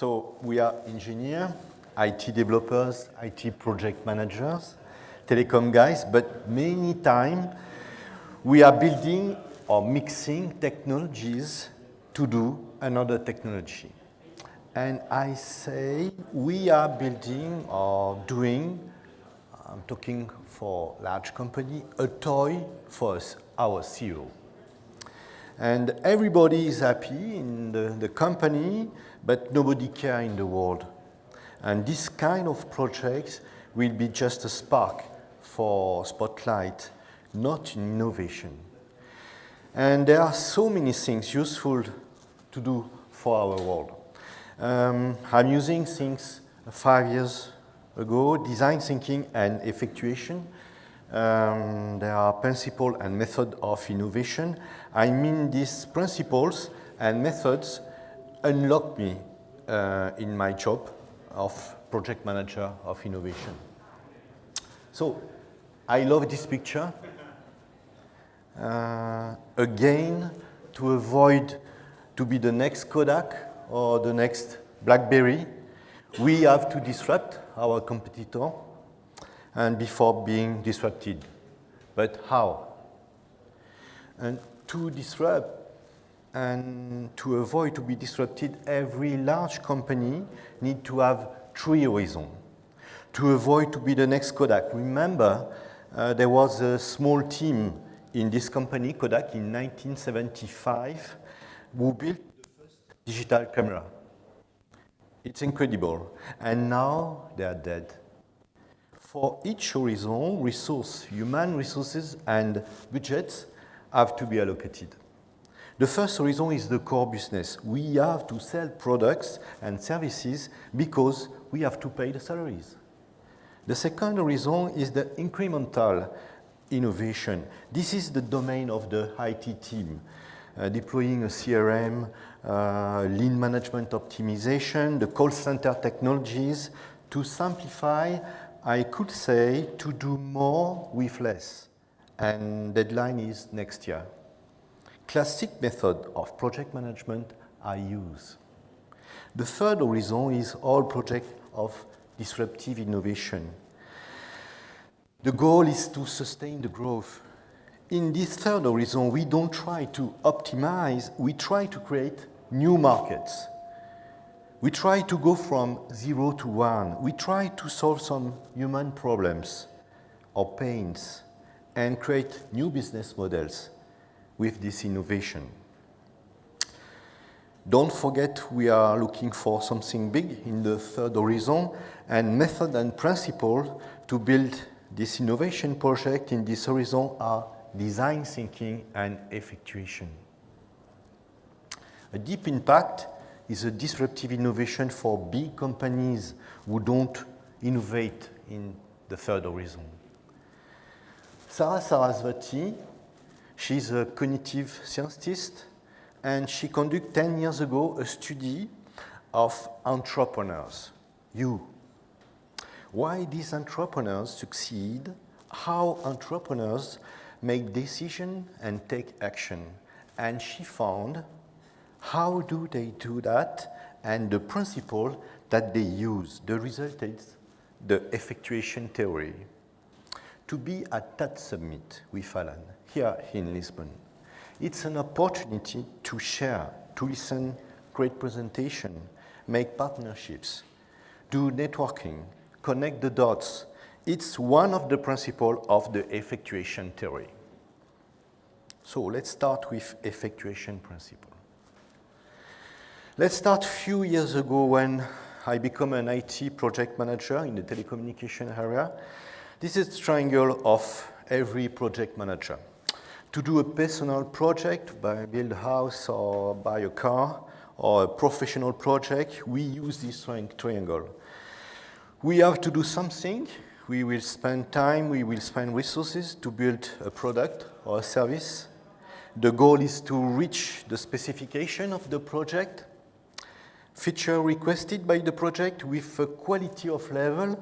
So we are engineers, IT developers, IT project managers, telecom guys, but many times we are building or mixing technologies to do another technology. And I say we are building or doing, I'm talking for large company, a toy for us, our CEO. And everybody is happy in the company, but nobody cares in the world. And this kind of projects will be just a spark for spotlight, not innovation. And there are so many things useful to do for our world. I'm using things 5 years ago, design thinking and effectuation. There are principles and methods of innovation. I mean, these principles and methods unlock me in my job of project manager of innovation. So I love this picture. Again, to avoid to be the next Kodak or the next BlackBerry, we have to disrupt our competitor and before being disrupted. But how? And to disrupt and to avoid to be disrupted, every large company needs to have 3 reasons. To avoid to be the next Kodak. Remember, there was a small team in this company, Kodak, in 1975, who built the first digital camera. It's incredible. And now they are dead. For each horizon, human resources and budgets have to be allocated. The first horizon is the core business. We have to sell products and services because we have to pay the salaries. The second horizon is the incremental innovation. This is the domain of the IT team, deploying a CRM, lean management optimization, the call center technologies. To simplify, I could say to do more with less, and deadline is next year. Classic method of project management I use. The third horizon is all project of disruptive innovation. The goal is to sustain the growth. In this third horizon, we don't try to optimize, we try to create new markets. We try to go from 0 to 1. We try to solve some human problems or pains and create new business models with this innovation. Don't forget we are looking for something big in the third horizon, and method and principle to build this innovation project in this horizon are design thinking and effectuation. A deep impact is a disruptive innovation for big companies who don't innovate in the third horizon. Sarah Saraswati, she's a cognitive scientist, and she conducted 10 years ago a study of entrepreneurs. Why these entrepreneurs succeed, how entrepreneurs make decisions and take action. And she found how do they do that and the principle that they use. The result is the Effectuation Theory. To be at that summit with Alan here in Lisbon, it's an opportunity to share, to listen, great presentation, make partnerships, do networking, connect the dots. It's one of the principles of the Effectuation Theory. So let's start with Effectuation principle. Let's start a few years ago when I became an IT project manager in the telecommunication area. This is the triangle of every project manager. To do a personal project, build a house or buy a car, or a professional project, we use this triangle. We have to do something. We will spend time, we will spend resources to build a product or a service. The goal is to reach the specification of the project, feature requested by the project with a quality of level,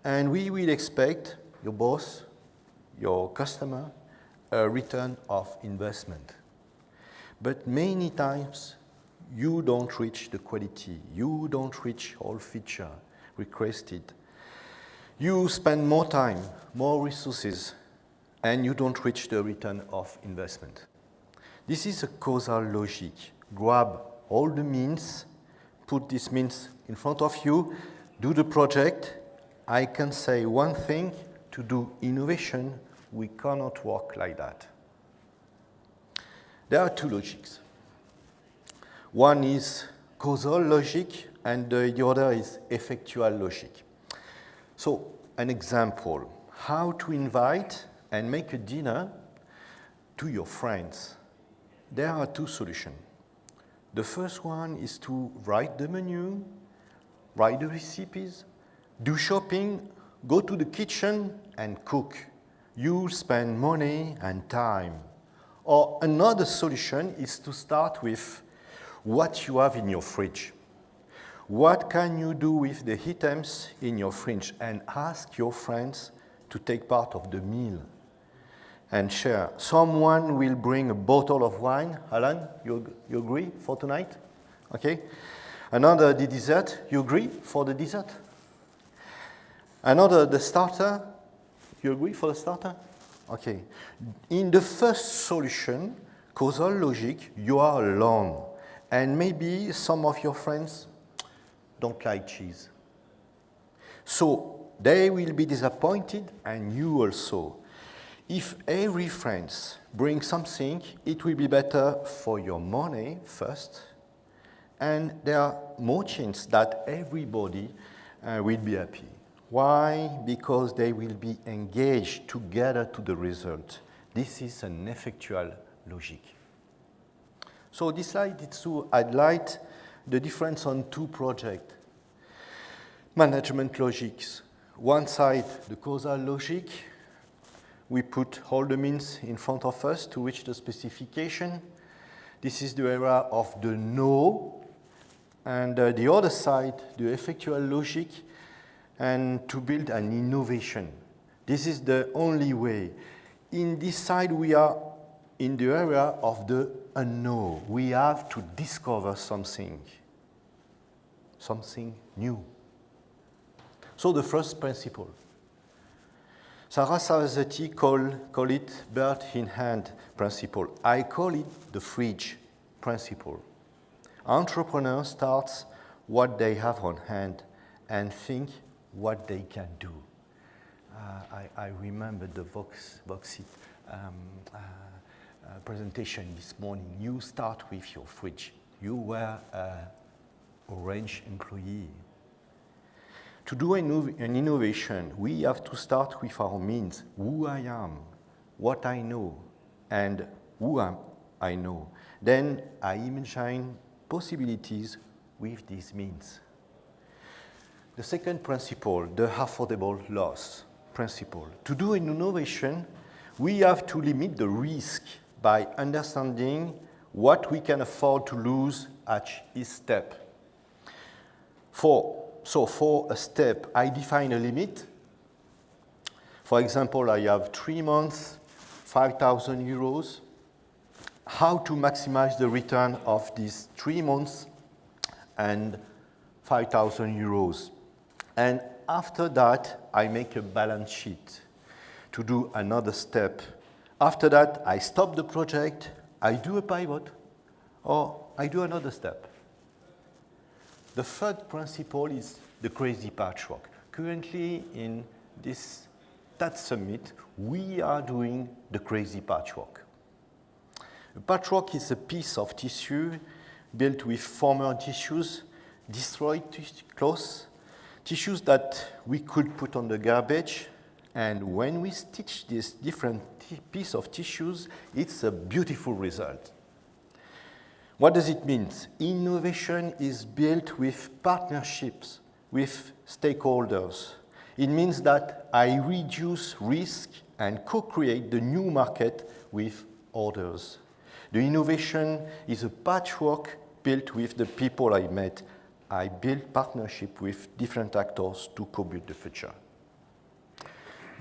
and we will expect your boss, your customer, a return of investment. But many times you don't reach the quality, you don't reach all feature requested. You spend more time, more resources, and you don't reach the return of investment. This is a causal logic. Grab all the means, put these means in front of you, do the project. I can say one thing, to do innovation, we cannot work like that. There are two logics. One is causal logic, and the other is effectual logic. So, an example, how to invite and make a dinner to your friends. There are two solutions. The first one is to write the menu, write the recipes, do shopping, go to the kitchen and cook. You spend money and time. Or another solution is to start with what you have in your fridge. What can you do with the items in your fridge, and ask your friends to take part of the meal and share. Someone will bring a bottle of wine. Alan, you agree for tonight? Okay. Another, the dessert. You agree for the dessert? Another, the starter. You agree for the starter? Okay. In the first solution, causal logic, you are alone. And maybe some of your friends don't like cheese. So they will be disappointed, and you also. If every friend brings something, it will be better for your money first, and there are more chances that everybody will be happy. Why? Because they will be engaged together to the result. This is an effectual logic. So this slide is to highlight the difference on two projects. Management logics. One side, the causal logic. We put all the means in front of us to reach the specification. This is the era of the no. And the other side, the effectual logic, and to build an innovation. This is the only way. In this side, we are in the area of the unknown. We have to discover something new. So the first principle. Sarah Saraswati call it bird in hand principle. I call it the fridge principle. Entrepreneurs start what they have on hand and think what they can do. I remember the Voxit presentation this morning. You start with your fridge. You were an Orange employee. To do an innovation, we have to start with our means. Who I am, what I know, and who I know. Then I imagine possibilities with these means. The second principle, the affordable loss principle. To do an innovation, we have to limit the risk by understanding what we can afford to lose at each step. So for a step, I define a limit. For example, I have 3 months, 5,000 euros. How to maximize the return of these 3 months and 5,000 euros. And after that, I make a balance sheet to do another step. After that, I stop the project, I do a pivot, or I do another step. The third principle is the Crazy Patchwork. Currently, in this TAD Summit, we are doing the Crazy Patchwork. A patchwork is a piece of tissue built with former tissues, destroyed clothes, tissues that we could put on the garbage, and when we stitch this different piece of tissues, it's a beautiful result. What does it mean? Innovation is built with partnerships, with stakeholders. It means that I reduce risk and co-create the new market with others. The innovation is a patchwork built with the people I met. I build partnership with different actors to co-build the future.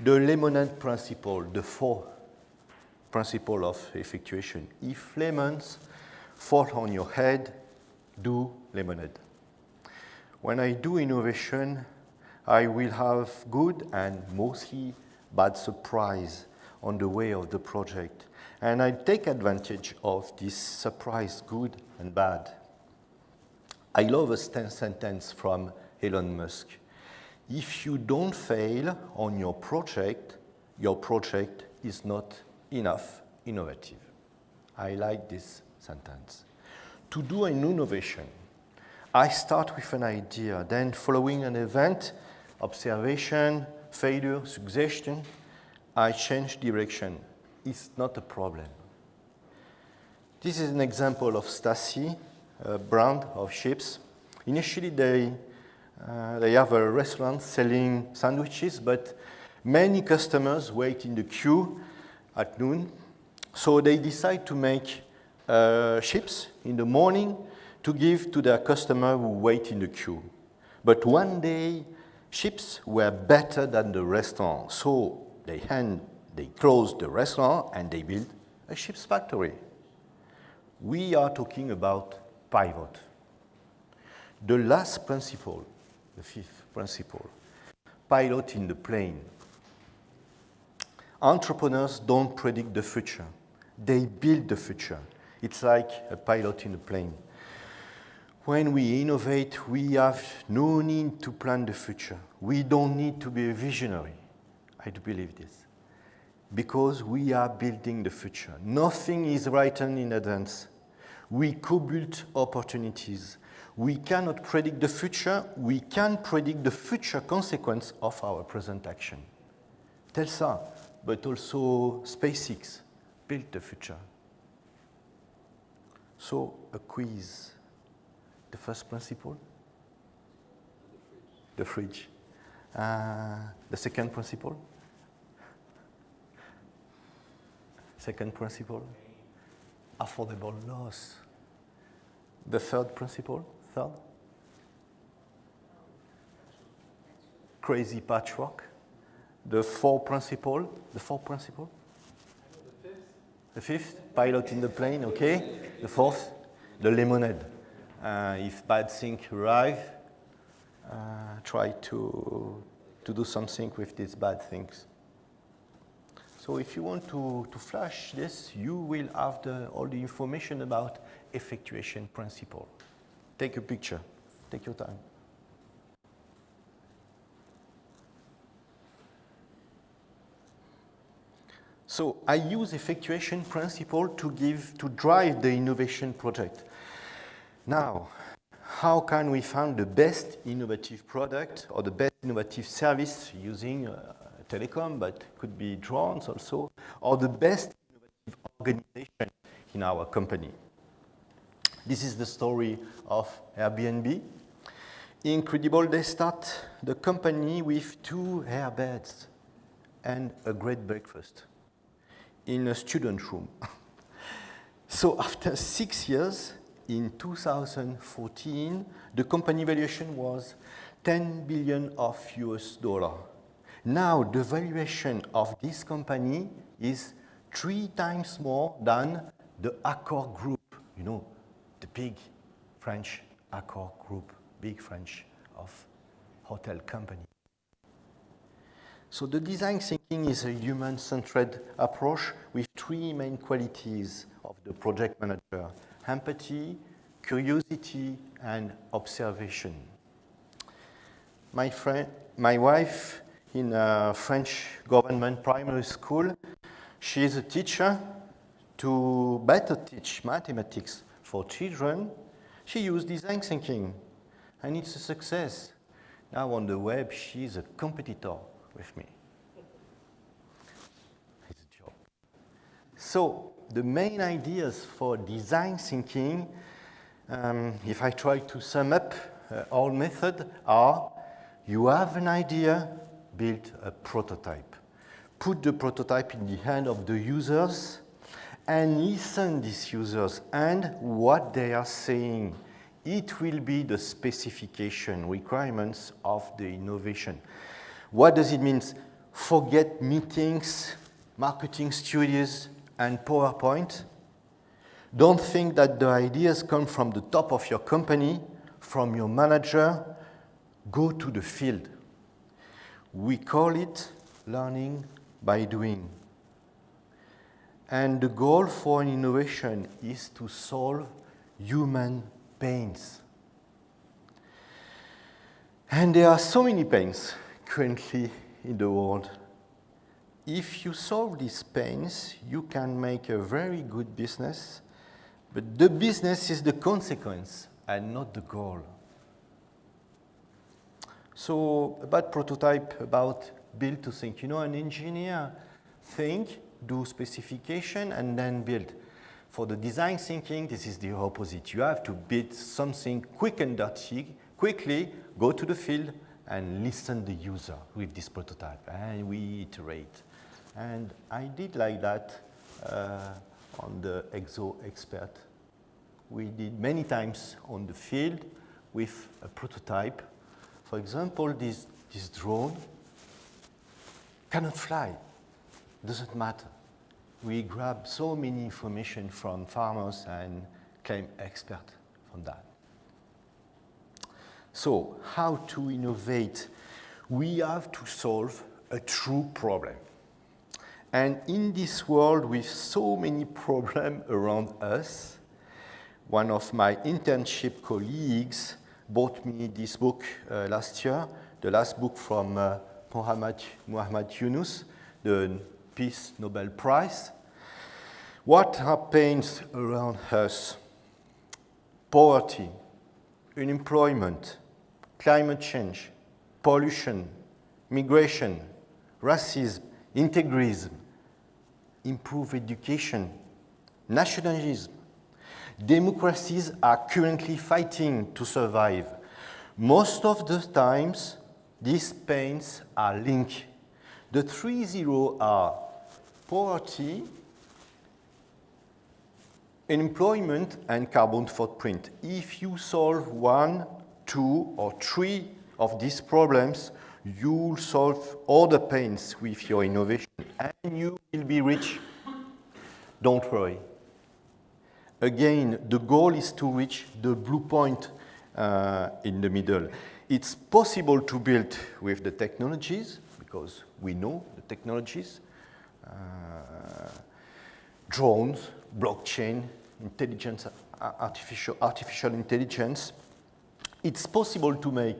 The lemonade principle, the fourth principle of effectuation. If lemons fall on your head, do lemonade. When I do innovation, I will have good and mostly bad surprise on the way of the project. And I take advantage of this surprise, good and bad. I love a sentence from Elon Musk. If you don't fail on your project is not enough innovative. I like this sentence. To do an innovation, I start with an idea, then following an event, observation, failure, suggestion, I change direction. It's not a problem. This is an example of Stacy, a brand of chips. Initially, they have a restaurant selling sandwiches, but many customers wait in the queue at noon. So they decide to make chips in the morning to give to their customer who wait in the queue. But one day, chips were better than the restaurant. So they closed the restaurant and they built a chips factory. We are talking about pivot. The last principle, the fifth principle, pilot in the plane. Entrepreneurs don't predict the future. They build the future. It's like a pilot in a plane. When we innovate, we have no need to plan the future. We don't need to be a visionary. I do believe this. Because we are building the future. Nothing is written in advance. We co-build opportunities. We cannot predict the future. We can predict the future consequence of our present action. Telsa, but also SpaceX, built the future. So, a quiz. The first principle? The fridge. The second principle? Second principle? Affordable loss. The third principle? Third? Crazy Patchwork. The fourth principle? The fourth principle? The fifth? Pilot in the plane, okay. The fourth? The lemonade. If bad things arrive, try to do something with these bad things. So if you want to flash this, you will have all the information about effectuation principle. Take a picture. Take your time. So I use effectuation principle to drive the innovation project. Now, how can we find the best innovative product or the best innovative service using telecom, but could be drones also, or the best innovative organization in our company? This is the story of Airbnb. Incredible, they start the company with 2 airbeds and a great breakfast in a student room. So after 6 years, in 2014, the company valuation was $10 billion of US dollar. Now the valuation of this company is 3 times more than the Accor Group, you know, the big French Accor Group, big French of hotel company. So the design thinking is a human-centered approach with 3 main qualities of the project manager: empathy, curiosity, and observation. My wife in a French government primary school, she is a teacher. To better teach mathematics for children, she used design thinking, and it's a success. Now on the web, she's a competitor with me. It's a job. So the main ideas for design thinking, if I try to sum up all methods, are: you have an idea, build a prototype. Put the prototype in the hand of the users and listen these users and what they are saying. It will be the specification requirements of the innovation. What does it mean? Forget meetings, marketing studios, and PowerPoint. Don't think that the ideas come from the top of your company, from your manager. Go to the field. We call it learning by doing. And the goal for an innovation is to solve human pains. And there are so many pains currently in the world. If you solve these pains, you can make a very good business, but the business is the consequence and not the goal. So about prototype, about build to think. You know, an engineer think, do specification, and then build. For the design thinking, this is the opposite. You have to build something quick and dirty, quickly go to the field and listen the user with this prototype, and we iterate. And I did like that on the Exo Expert. We did many times on the field with a prototype. For example, this drone cannot fly. Doesn't matter. We grab so many information from farmers and claim expert from that. So, how to innovate? We have to solve a true problem. And in this world with so many problems around us, one of my internship colleagues bought me this book last year, the last book from Muhammad Yunus, the Peace Nobel Prize. What are pains around us? Poverty, unemployment, climate change, pollution, migration, racism, integrism, improve education, nationalism. Democracies are currently fighting to survive. Most of the times, these pains are linked. The 3 zeros are poverty, unemployment, and carbon footprint. If you solve 1, 2, or 3 of these problems, you will solve all the pains with your innovation, and you will be rich. Don't worry. Again, the goal is to reach the blue point in the middle. It's possible to build with the technologies, because we know the technologies, drones, blockchain, intelligence, artificial intelligence. It's possible to make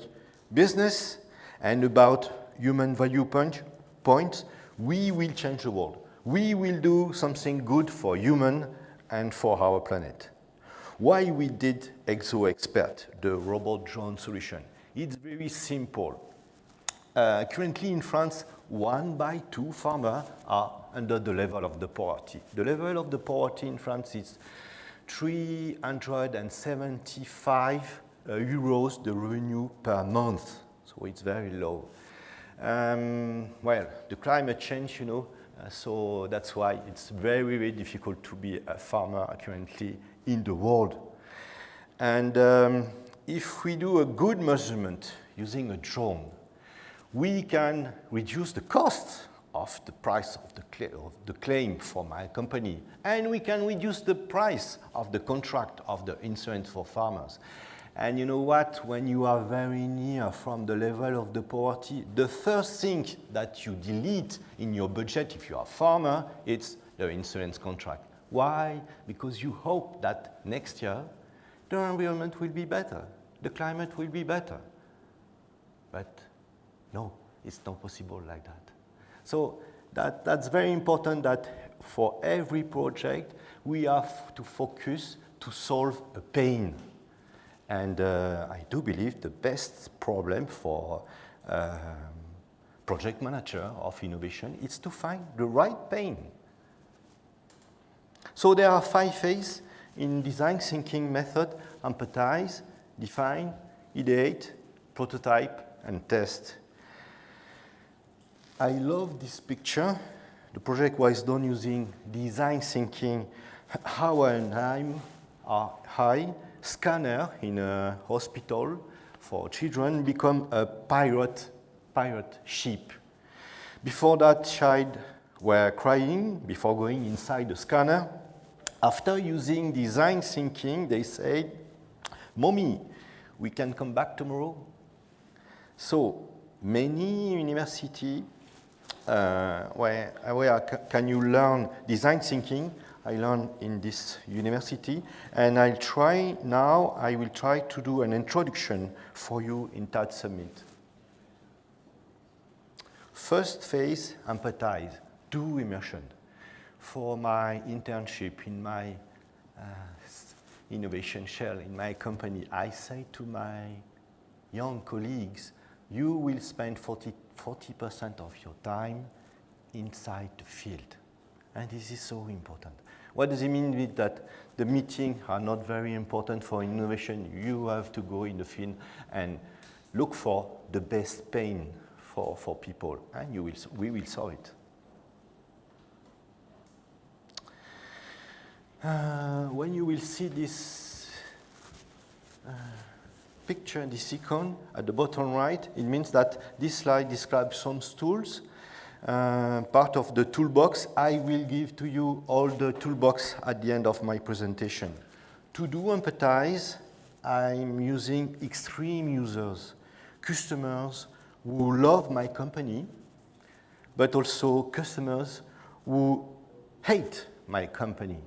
business, and about human value points, we will change the world. We will do something good for human and for our planet. Why we did Exo Expert, the robot drone solution? It's very simple. Currently in France, 1 by 2 farmers are under the level of the poverty. The level of the poverty in France is 375 euros the revenue per month. So it's very low. Well, the climate change, you know, so that's why it's very, very difficult to be a farmer currently in the world. And if we do a good measurement using a drone, we can reduce the cost of the price of the claim for my company, and we can reduce the price of the contract of the insurance for farmers. And you know what? When you are very near from the level of the poverty, the first thing that you delete in your budget if you are a farmer, it's the insurance contract. Why? Because you hope that next year the environment will be better, the climate will be better. But no, it's not possible like that. So that's very important that for every project we have to focus to solve a pain. And I do believe the best problem for project manager of innovation is to find the right pain. So there are 5 phases in design thinking method: empathize, define, ideate, prototype, and test. I love this picture. The project was done using design thinking. How an eye scanner in a hospital for children become a pirate ship. Before that, child were crying before going inside the scanner. After using design thinking, they said, "Mommy, we can come back tomorrow." So many universities where can you learn design thinking? I learned in this university, and I will try to do an introduction for you in that summit. First phase, empathize, do immersion. For my internship in my innovation shell in my company, I say to my young colleagues, you will spend 40% of your time inside the field. And this is so important. What does it mean with that? The meetings are not very important for innovation. You have to go in the field and look for the best pain for people, and we will solve it. When you will see this picture, this icon at the bottom right, it means that this slide describes some tools. Part of the toolbox. I will give to you all the toolbox at the end of my presentation. To do empathize, I'm using extreme users, customers who love my company, but also customers who hate my company.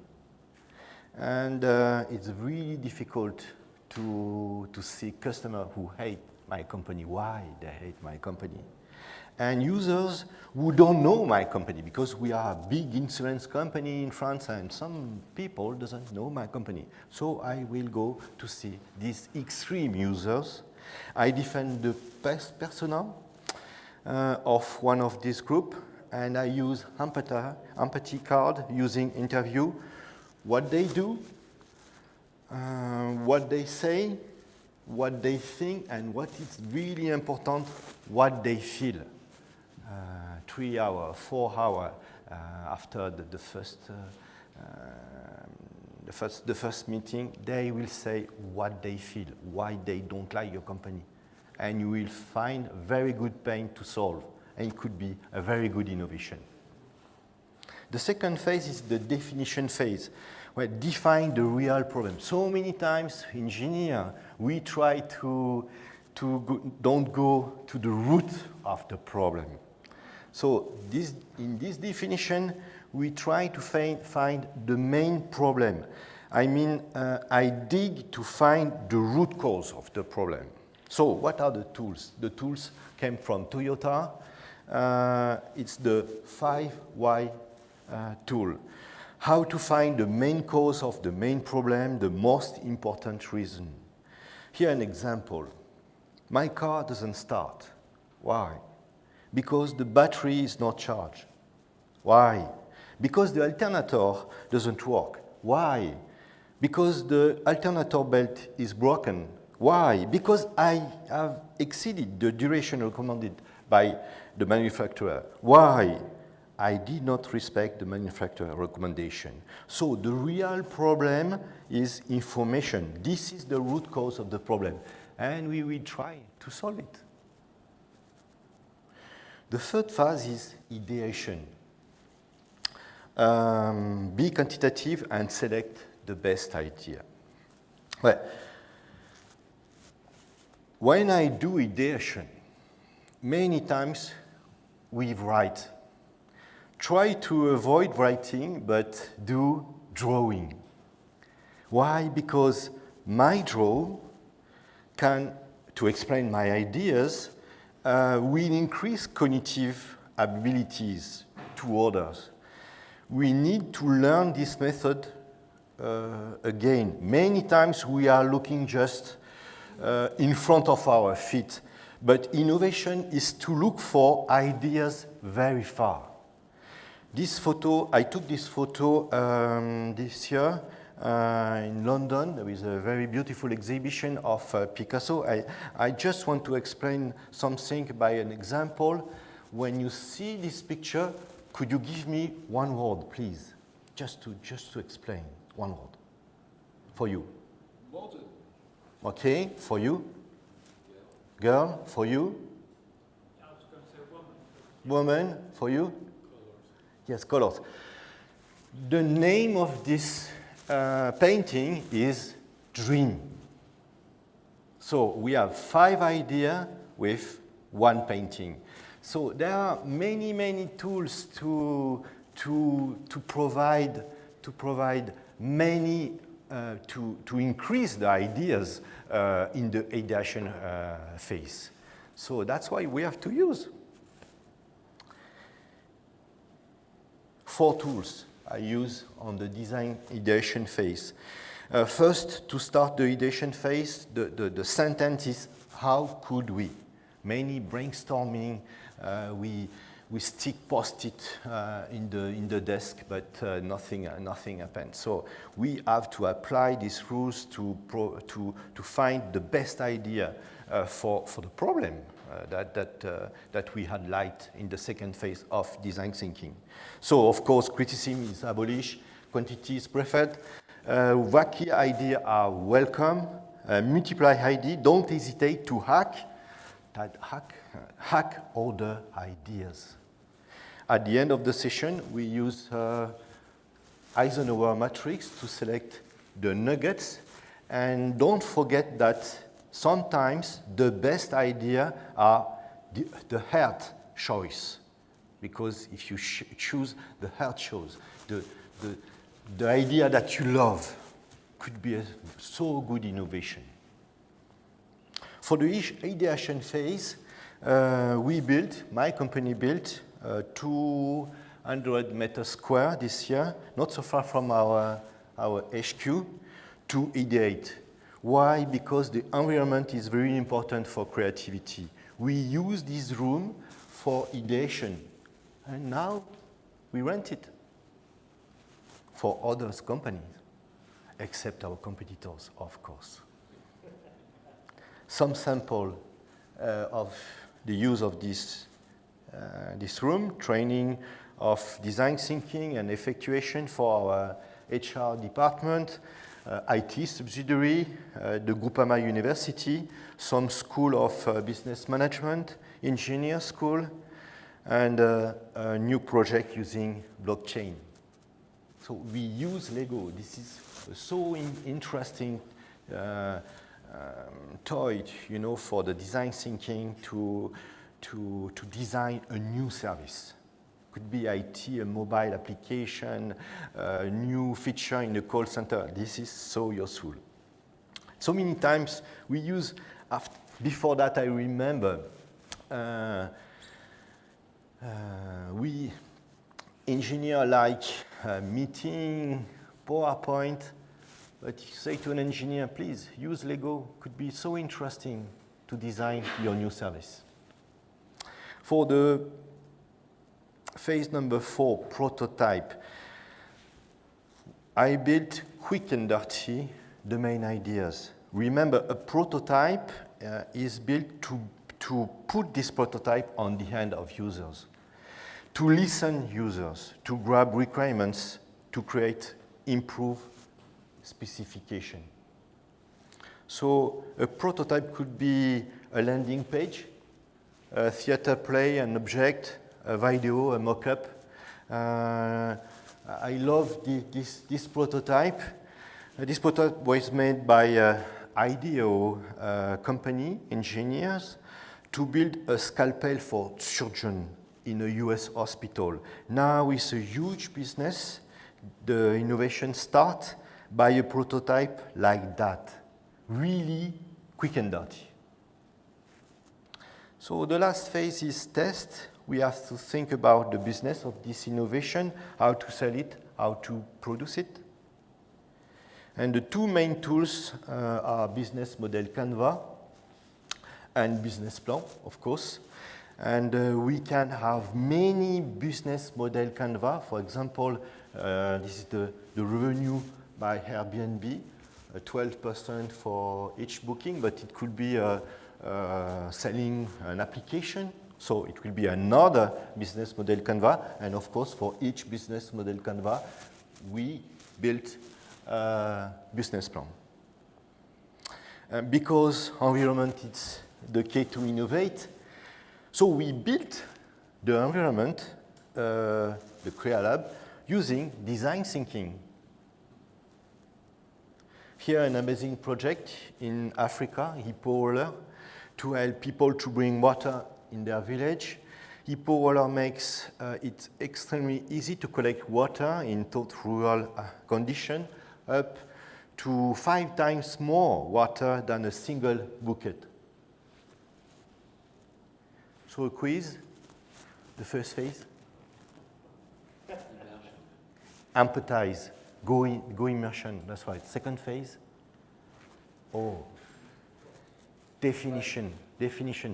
And it's really difficult to see customers who hate my company, why they hate my company. And users who don't know my company, because we are a big insurance company in France and some people doesn't know my company. So I will go to see these extreme users. I define the persona of one of this group, and I use empathy card using interview, what they do, what they say, what they think, and what is really important, what they feel. 3 hours, 4 hours after the first meeting, they will say what they feel, why they don't like your company. And you will find a very good pain to solve, and it could be a very good innovation. The second phase is the definition phase, where define the real problem. So many times, engineers, we try to don't go to the root of the problem. So in this definition, we try to find the main problem. I mean, I dig to find the root cause of the problem. So what are the tools? The tools came from Toyota. It's the 5 why tool. How to find the main cause of the main problem, the most important reason. Here an example. My car doesn't start. Why? Because the battery is not charged. Why? Because the alternator doesn't work. Why? Because the alternator belt is broken. Why? Because I have exceeded the duration recommended by the manufacturer. Why? I did not respect the manufacturer recommendation. So the real problem is information. This is the root cause of the problem, and we will try to solve it. The third phase is ideation. Be quantitative and select the best idea. Well, when I do ideation, many times we write. Try to avoid writing, but do drawing. Why? Because my draw can, to explain my ideas, will increase cognitive abilities to others. We need to learn this method again. Many times we are looking just in front of our feet, but innovation is to look for ideas very far. This photo, I took this photo this year in London. There is a very beautiful exhibition of Picasso. I just want to explain something by an example. When you see this picture, could you give me one word, please? Just to explain, one word. For you. Modern. Okay, for you? Girl, for you? I was going to say woman. Woman, for you? Colors. Yes, colors. The name of this painting is dream. So we have 5 ideas with 1 painting. So there are many, many tools to provide many to increase the ideas in the ideation phase. So that's why we have to use 4 tools I use on the design ideation phase. First, to start the ideation phase, the sentence is, how could we? Many brainstorming, we stick post-it in the desk, but nothing happens. So we have to apply these rules to find the best idea for the problem that we had light in the second phase of design thinking. So of course, criticism is abolished, quantity is preferred, wacky ideas are welcome, multiply ideas, don't hesitate to hack other ideas. At the end of the session, we use Eisenhower matrix to select the nuggets. And don't forget that sometimes the best ideas are the heart choice. Because if you choose the heart choice, the idea that you love could be a so good innovation. For the ideation phase, my company built 200 meters square this year, not so far from our HQ, to ideate. Why? Because the environment is very important for creativity. We use this room for ideation, and now we rent it for other companies, except our competitors, of course. Some sample of the use of this room, training of design thinking and effectuation for our HR department, IT subsidiary, the Groupama University, some school of business management, engineer school, and a new project using blockchain. So we use Lego. This is a so interesting toy, for the design thinking to design a new service. Could be IT, a mobile application, a new feature in the call center. This is so useful. So many times we use, before that I remember, we engineer like meeting, PowerPoint, but if you say to an engineer, please use Lego, could be so interesting to design your new service. For the phase number 4, prototype, I built quick and dirty the main ideas. Remember, a prototype is built to put this prototype on the hand of users, to listen users, to grab requirements, to create, improve specification. So a prototype could be a landing page, a theater play, an object, a video, a mock-up. I love this prototype. This prototype was made by IDEO company, engineers, to build a scalpel for surgeon in a US hospital. Now it's a huge business. The innovation starts by a prototype like that, really quick and dirty. So the last phase is test. We have to think about the business of this innovation, how to sell it, how to produce it. And the 2 main tools are business model Canva and business plan, of course. And we can have many business model Canva. For example, this is the revenue by Airbnb, 12% for each booking, but it could be selling an application. So it will be another business model Canva. And of course, for each business model Canva, we built a business plan. Because environment is the key to innovate, so we built the environment, the Crea Lab, using design thinking. here an amazing project in Africa, Hippo Roller, to help people to bring water in their village. Hippo Roller makes it extremely easy to collect water in total rural condition, up to 5 times more water than a single bucket. So a quiz, the first phase. Empathize, go immersion, that's right. Second phase, definition,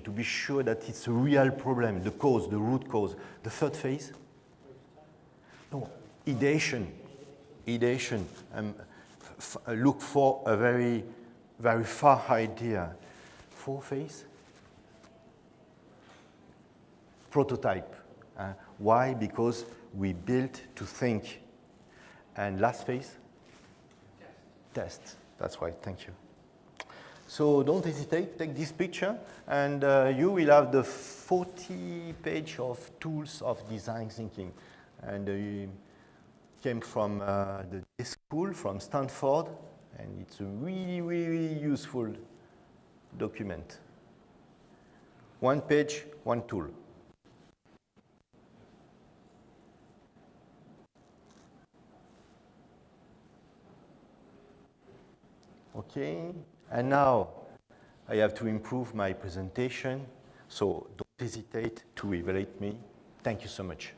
to be sure that it's a real problem, the cause, the root cause. The third phase, ideation, look for a very, very far idea. Fourth phase, prototype. Why? Because we built to think. And last phase? Test. That's right, thank you. So don't hesitate, take this picture, and you will have the 40-page of tools of design thinking. And it came from the school, from Stanford, and it's a really, really useful document. 1 page, 1 tool. Okay, and now I have to improve my presentation, so don't hesitate to evaluate me. Thank you so much.